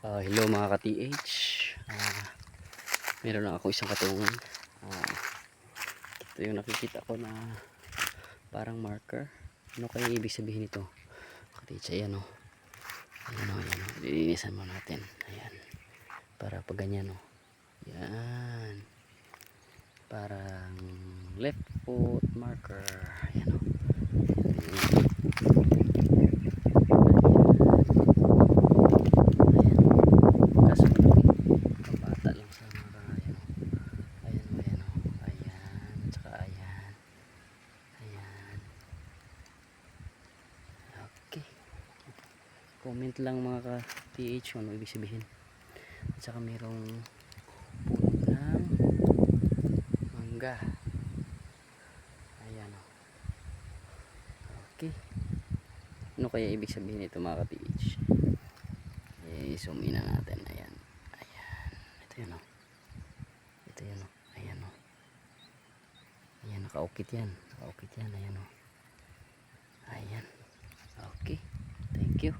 Hello mga ka-TH. Meron lang ako isang katungan. Ito yung nakikita ko na parang marker. Ano kaya ibig sabihin ito? Ka-TH, ayan o. Ayan o, ayan o. Lilinisan mo natin. Ayan. Para pag ganyan o. Ayan. Parang left foot marker. Ayan o. Comment lang mga ka-TH kung ano ibig sabihin. At saka mayroong puno ng mangga. Ayan o. Okay. Ano kaya ibig sabihin ito mga ka-TH? I-zoom in na natin. Ayan. Ayan. Ito yun o. Ito yun o. Ayan o. Ayan. Nakaukit yan. Nakaukit yan. Ayan o. Ayan. Okay. Thank you.